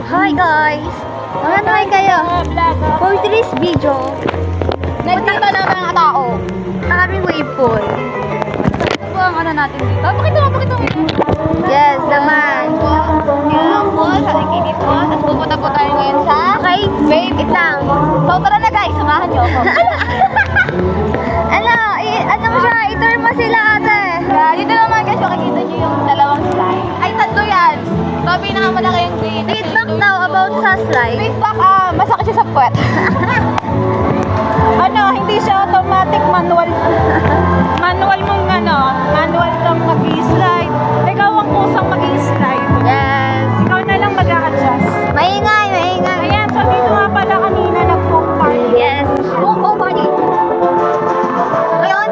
Hi guys! Mag-hi kayo. For today's video, Nandito na mga tao. na kami wave pool. Ito po ang ano natin dito. Pakita mo. Yes, naman. Yan po, sa likidit po. At pupunta po tayo ngayon sa Okay, wave wait lang. So tara na guys, samahan niyo ako. Ano mo siya? I-turn mo sila ate. Dito naman guys, makikita niyo yung dalawang slide. Ay, tatlo yan. So, pinakamalaki yung green. Feedback daw about sa slide. Feedback, masakit siya sa puwet. Hindi siya automatic, manual kang mag-i-slide. Ikaw ang kusang mag-i-slide. Yes. Ikaw na lang mag-a-adjust. Maingay. Ayan, so dito nga pala kanina nag-foam party. Yes. Foam party. Ngayon,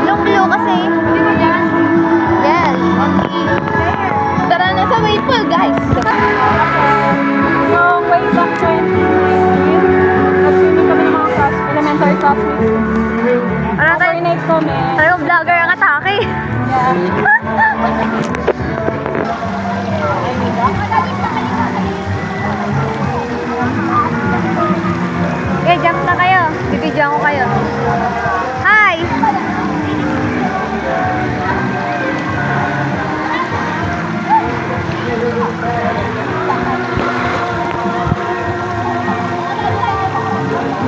yung blue kasi. Di ba yan? Yes. Tara na sa wave pool, guys. So, way back 2019, nag-swimming kami ng mga elementary classmates. Ano tayo? Overnight kami. Tayo vlogger ang atake. Yeah. Okay, jump na kayo. Bibidyoan ko kayo. Hi!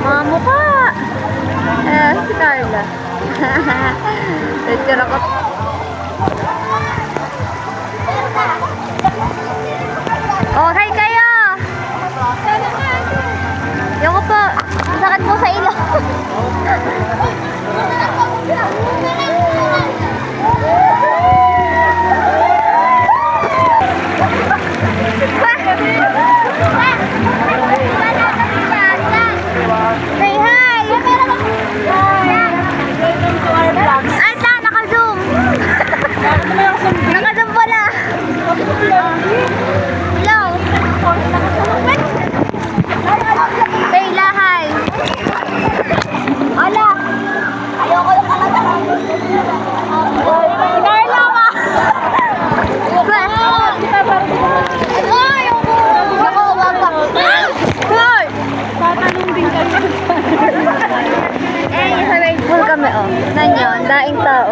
Mga mukha! Si Carla. Picture ako. Oh, hi kayo! Yung ko po, sakit po sa ilo. Say hi! Ay, naka-zoom! Naka-zoom pala! Hello! Bella, hi! Ala! Ayoko lang talaga! Carla ba? Ayoko! Ako, wapa! Hoy! Tatanong din kami. Sa wave pool kami, oh. Nanyo, ang daing tao.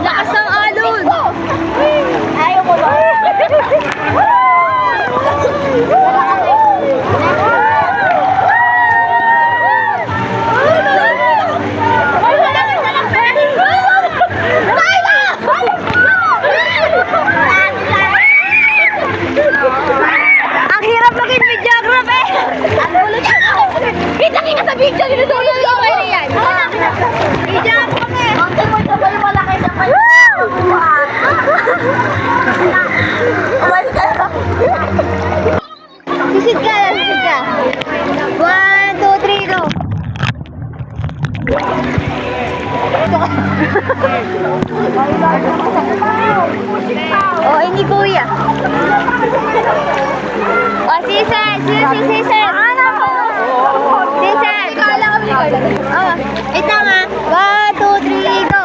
Lakas ng alon! Ayaw ko ba? Ang hirap maging videographer eh! Kita sa video, ginutulog ko kayo yan. Video ako kami! Ang timoy na ba yung malaki sa pala? Sisid ka. 1, 2, 3, go! Oh, ini kuya. Oh, sisid! Ano po? Sisid! Oh, wait lang ah. 1, 2, 3, go!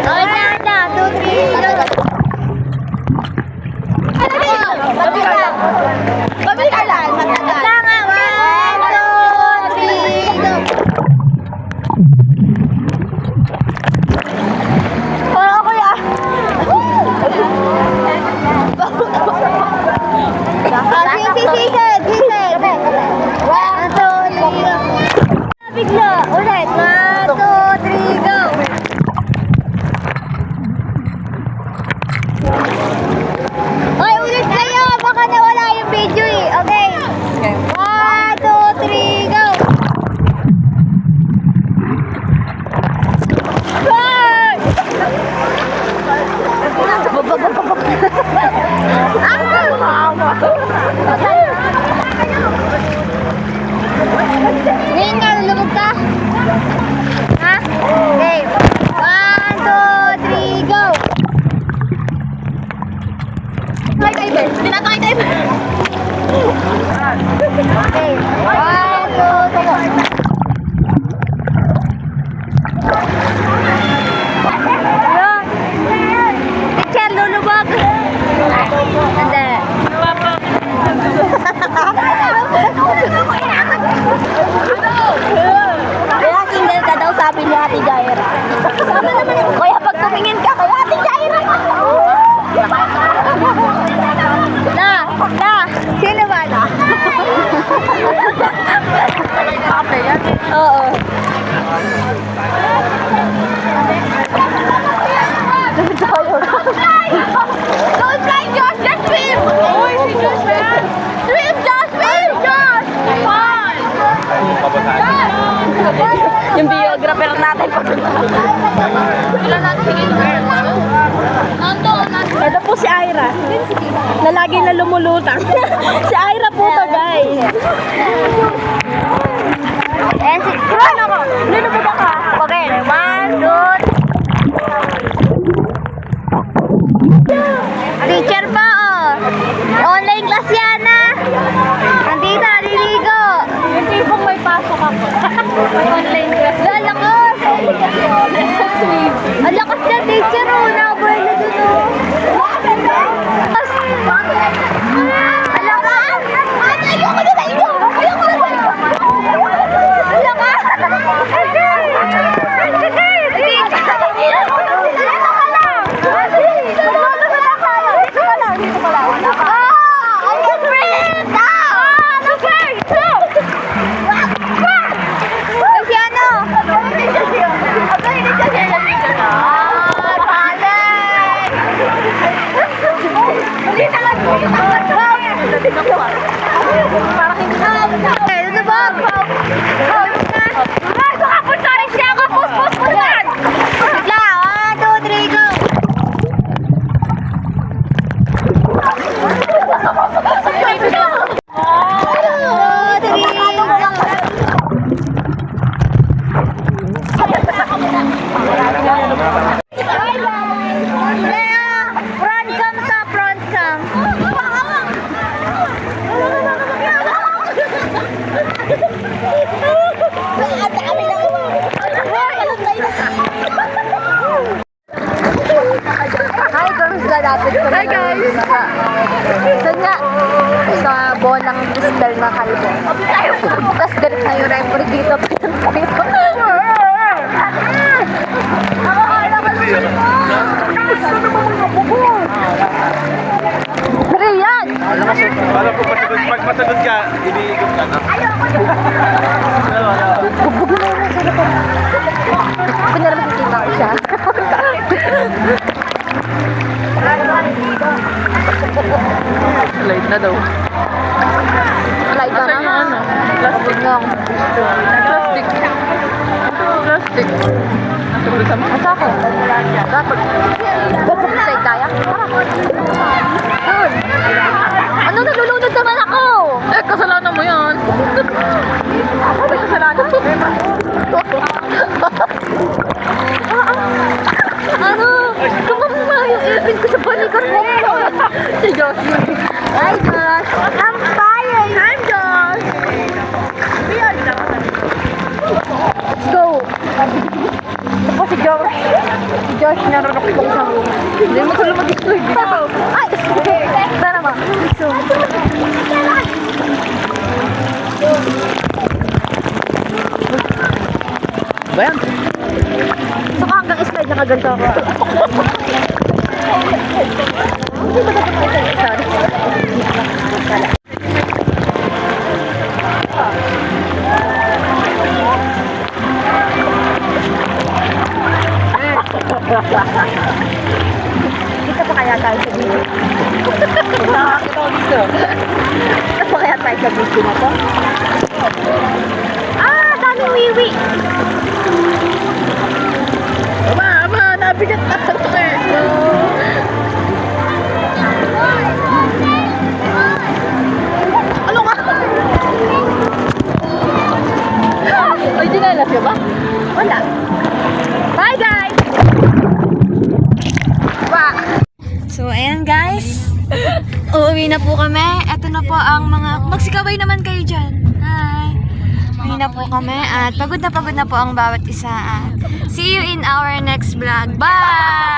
Oh, wait lang. 2, 3, go! Babi ka lang. Wait lang ah. 1, 2, 3, go! Parang ako ya. Sisid! 1, 2, 3, go! Bigla! Ulit! 1, 2, 3, go! sabi ni Ate Jaira. Sama naman ako. Kaya pag tumingin ka, kaya Ate Jaira ka. Sino ba na? Oo. Don't fly, Josh! Just swim! Uy, si Josh na yan! Swim, Josh! Swim, Josh! Yung biographer natin. Ilan natin hingin? Ito po si Ira. Na lagi na lumulutang. Si Ira po to, guys. Eh, si... Ano ko? Lino po ba ka? Okay, 1, 2... Teacher pa, oh. Online class yan, ah. Nandito, naliligo. Hindi pong may pasok ako. Online class. Lalakas. Ang lakas niya, teacher, oh. Nakabuhay na dun, oh. Ang lakas. Ayoko na sa inyo. Ayoko na sa inyo. Ang lakas. Hi guys! So nga, sa bolang crystal na kalbo. Tapos galit na yung referee dito. Pero yan! Alam ko, pag masagot ka, iniikot ka na. Bugbugin mo yung sarap. Kunyari masisita ko siya. Slide na daw. Slide na naman. Plastic lang. Plastic. Plastic. Asa ako? Dapat. Dapat slide kaya? Ano, nalulunod naman ako? Eh, kasalanan mo yan. Ano kasalanan? Ano? Tumama yung ipin ko sa balikan mo. Si Josh. Hi, Josh. I'm fine. I'm Josh. Let's go. Ito si Josh. Si Josh narunok ko sa room. Hindi mo sila mag-slide. Ay, tara ma. So, Ba yan? saka hanggang slide nakaganto ako. Hindi ba dapat may sorry. Dito pa kaya tayo sa video? Nakakita ko dito. Dito pa kaya tayo sa video na to? Ah, daming wiwi! Aba, nabigat na ako eh. Ano ka? Ay, dinalas ka ba? Wala. Bye, guys! So, ayan, guys. Uuwi na po kami. Ito na po ang mga... Magsikaway naman kayo dyan. Hi! Uuwi na po kami at pagod na po ang bawat isa. At see you in our next vlog. Bye!